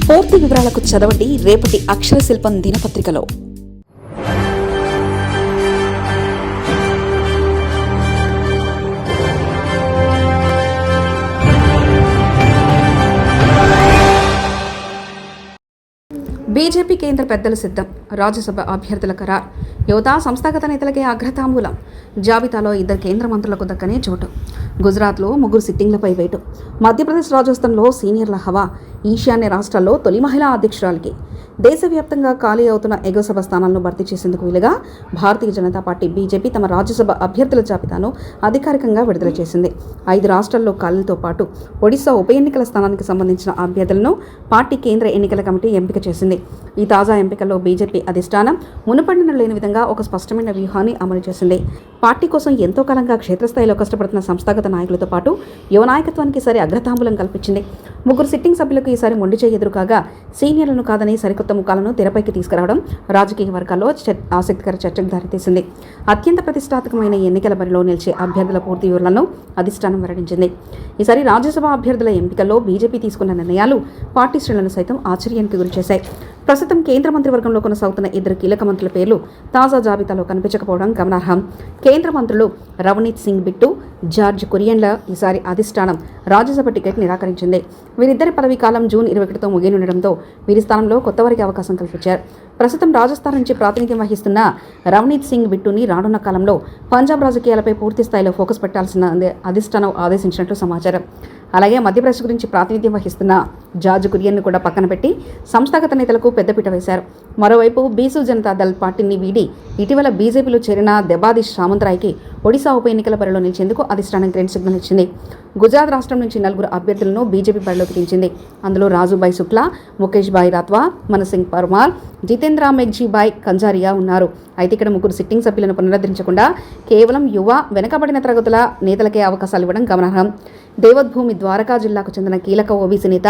పూర్తి వివరాలకు చదవండి రేపటి అక్షర శిల్పం దినపత్రికలో. బీజేపీ కేంద్ర పెద్దలు సిద్ధం. రాజ్యసభ అభ్యర్థుల ఖరారు. యువత సంస్థాగత నేతలకే అగ్రతాంబూలం. జాబితాలో 2 కేంద్ర మంత్రులకు దక్కనే చోటు. గుజరాత్లో 3 సిట్టింగ్లపై వేటు. మధ్యప్రదేశ్ రాజస్థాన్లో సీనియర్ల హవా. ఈశాన్య రాష్ట్రాల్లో తొలి మహిళా అధ్యక్షురాలికి. దేశవ్యాప్తంగా ఖాళీ అవుతున్న ఎగువ సభ స్థానాలను భర్తీ చేసేందుకు వీలుగా భారతీయ జనతా పార్టీ బీజేపీ తమ రాజ్యసభ అభ్యర్థుల జాబితాను అధికారికంగా విడుదల చేసింది. 5 రాష్ట్రాల్లో ఖాళీలతో పాటు ఒడిశా ఉప ఎన్నికల స్థానానికి సంబంధించిన అభ్యర్థులను పార్టీ కేంద్ర ఎన్నికల కమిటీ ఎంపిక చేసింది. ఈ తాజా ఎంపికల్లో బీజేపీ అధిష్టానం మునుపడిన లేని విధంగా ఒక స్పష్టమైన వ్యూహాన్ని అమలు చేసింది. పార్టీ కోసం ఎంతో కాలంగా క్షేత్రస్థాయిలో కష్టపడుతున్న సంస్థాగత నాయకులతో పాటు యువ నాయకత్వానికి ఈసారి అగ్రతాంబూలం కల్పించింది. 3 సిట్టింగ్ సభ్యులకు ఈసారి మొండి చేయి ఎదురు కాగా సీనియర్లను కాదని సరికొత్త ముఖాలను తెరపైకి తీసుకురావడం రాజకీయ వర్గాల్లో ఆసక్తికర చర్చకు దారితీసింది. అత్యంత ప్రతిష్టాత్మకమైన ఎన్నికల బరిలో నిలిచే అభ్యర్థుల పూర్తి వివరాలను అధిష్టానం వెల్లడించింది. ఈసారి రాజ్యసభ అభ్యర్థుల ఎంపికల్లో బీజేపీ తీసుకున్న నిర్ణయాలు పార్టీ శ్రేణులను సైతం ఆశ్చర్యానికి గురిచేశాయి. ప్రస్తుతం కేంద్ర మంత్రివర్గంలో కొనసాగుతున్న 2 కీలక మంత్రుల పేర్లు తాజా జాబితాలో కనిపించకపోవడం గమనార్హం. కేంద్ర మంత్రులు రవనీత్ సింగ్ బిట్టు, జార్జ్ కురియన్ల ఈసారి అధిష్టానం రాజ్యసభ టికెట్ నిరాకరించింది. వీరిద్దరి పదవీ కాలం జూన్ 21తో ముగియనుండటంతో వీరి స్థానంలో కొత్తవారికి అవకాశం కల్పించారు. ప్రస్తుతం రాజస్థాన్ నుంచి ప్రాతినిధ్యం వహిస్తున్న రవనీత్ సింగ్ బిట్టుని రానున్న కాలంలో పంజాబ్ రాజకీయాలపై పూర్తి స్థాయిలో ఫోకస్ పెట్టాల్సిన అధిష్టానం ఆదేశించినట్లు సమాచారం. అలాగే మధ్యప్రదేశ్ గురించి ప్రాతినిధ్యం వహిస్తున్న జార్జ్ కురియన్ను కూడా పక్కన పెట్టి సంస్థాగత నేతలకు పెద్దపీట వేశారు. మరోవైపు బీజూ జనతా దళ్ పార్టీని వీడి ఇటీవల బీజేపీలో చేరిన దెబాదీష్ సామంతరాయ్కి ఒడిశా ఉప ఎన్నికల బరిలో నిలిచేందుకు అధిష్టానం గ్రీన్ సిగ్నల్ ఇచ్చింది. గుజరాత్ రాష్ట్రం నుంచి 4 అభ్యర్థులను బీజేపీ బరిలోకి దించింది. అందులో రాజుభాయ్ శుక్లా, ముఖేష్ భాయ్ రాత్వా, మనసింగ్ పర్మార్, జితేంద్ర మెఘ్జీభాయ్ కంజారియా ఉన్నారు. అయితే ఇక్కడ 3 సిట్టింగ్ సభ్యులను పునరుద్ధరించకుండా కేవలం యువ వెనకబడిన తరగతుల నేతలకే అవకాశాలు ఇవ్వడం గమనార్హం. దేవద్భూమి ద్వారకా జిల్లాకు చెందిన కీలక ఓబీసీ నేత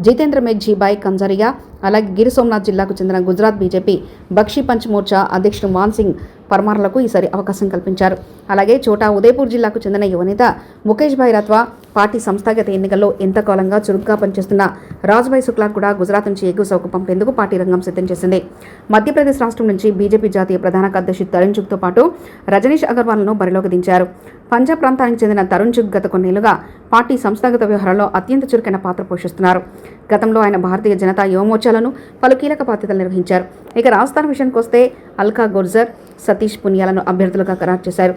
జితేంద్ర మెఘ్జీభాయ్ కంజారియా, అలాగే గిర్ సోమనాథ్ జిల్లాకు చెందిన గుజరాత్ బీజేపీ బక్షీ పంచ్ మోర్చా అధ్యక్షుడు మాన్సింగ్ పర్మార్లకు ఈసారి అవకాశం కల్పించారు. అలాగే చోటా ఉదయపూర్ జిల్లాకు చెందిన యువనేత ముఖేష్ భాయ్ రాత్వా, పార్టీ సంస్థాగత ఎన్నికల్లో ఎంతకాలంగా చురుగ్గా పనిచేస్తున్న రాజ్భాయ్ శుక్లా కూడా గుజరాత్ నుంచి ఎగువ సౌకు పంపేందుకు పార్టీ రంగం సిద్ధం చేసింది. మధ్యప్రదేశ్ రాష్ట్రం నుంచి బీజేపీ జాతీయ ప్రధాన కార్యదర్శి తరుణ్ చుగ్తో పాటు రజనీష్ అగర్వాల్ను బరిలోకి దించారు. పంజాబ్ ప్రాంతానికి చెందిన తరుణ్ చుగ్ గత కొన్నేళ్లుగా పార్టీ సంస్థాగత వ్యవహారాల్లో అత్యంత చురుకైన పాత్ర పోషిస్తున్నారు. గతంలో ఆయన భారతీయ జనతా యువమోర్చాలను పలు కీలక బాధ్యతలు నిర్వహించారు. ఇక రాజస్థాన్ విషయానికి వస్తే అల్కా గుర్జర్, సతీష్ పునియాలను అభ్యర్థులుగా ఖరారు చేశారు.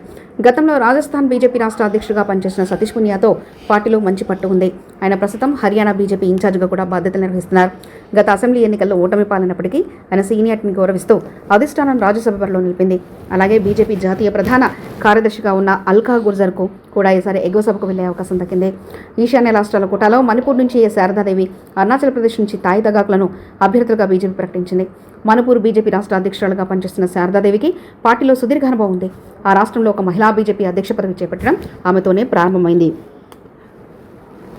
గతంలో రాజస్థాన్ బీజేపీ రాష్ట్ర అధ్యక్షుడిగా పనిచేసిన సతీష్ పునియాతో పార్టీలో మంచి పట్టు ఉంది. ఆయన ప్రస్తుతం హర్యానా బీజేపీ ఇన్ఛార్జిగా కూడా బాధ్యతలు నిర్వహిస్తున్నారు. గత అసెంబ్లీ ఎన్నికల్లో ఓటమి పాలైనప్పటికీ ఆయన సీనియారిటీని గౌరవిస్తూ అధిష్టానం రాజ్యసభ బరిలో నిలిపింది. అలాగే బీజేపీ జాతీయ ప్రధాన కార్యదర్శిగా ఉన్న అల్కా గుర్జర్కు కూడా ఈసారి ఎగువ సభకు వెళ్లే అవకాశం దక్కింది. ఈశాన్య రాష్ట్రాల కోటాలో మణిపూర్ నుంచి శారదాదేవి, అరుణాచల్ ప్రదేశ్ నుంచి తాయి దగాక్లను అభ్యర్థులుగా బీజేపీ ప్రకటించింది. మణిపూర్ బీజేపీ రాష్ట్ర అధ్యక్షురాలుగా పనిచేస్తున్న శారదాదేవికి పార్టీలో సుదీర్ఘ అనుభవం ఉంది. ఆ రాష్ట్రంలో ఒక మహిళా బీజేపీ అధ్యక్ష పదవి చేపట్టడం ఆమెతోనే ప్రారంభమైంది.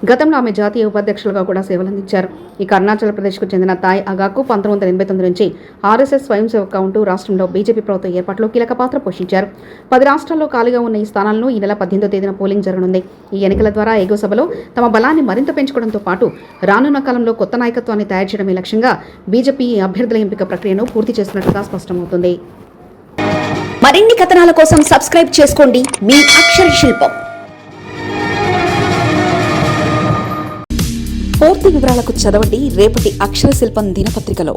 గతంలో ఆమె జాతీయ ఉపాధ్యక్షులుగా కూడా సేవలందించారు. ఇక అరుణాచల్ ప్రదేశ్కు చెందిన తాయ్ అగాకు 1989 నుంచి ఆర్ఎస్ఎస్ స్వయం సేవకుగా ఉంటూ రాష్ట్రంలో బీజేపీ ప్రభుత్వ ఏర్పాటులో కీలక పాత్ర పోషించారు. 10 రాష్ట్రాల్లో ఖాళీగా ఉన్న ఈ స్థానాలను ఈ నెల 18వ తేదీన పోలింగ్ జరగనుంది. ఈ ఎన్నికల ద్వారా ఎగువ సభలో తమ బలాన్ని మరింత పెంచుకోవడంతో పాటు రానున్న కాలంలో కొత్త నాయకత్వాన్ని తయారు చేయడమే లక్ష్యంగా బీజేపీ అభ్యర్థుల ఎంపిక ప్రక్రియను పూర్తి చేస్తున్నట్టుగా స్పష్టమవుతుంది. మరిన్ని కథనాల కోసం సబ్స్క్రైబ్ చేసుకోండి మీ అక్షర శిల్పం. పూర్తి వివరాలకు చదవండి రేపటి అక్షర శిల్పం దినపత్రికలో.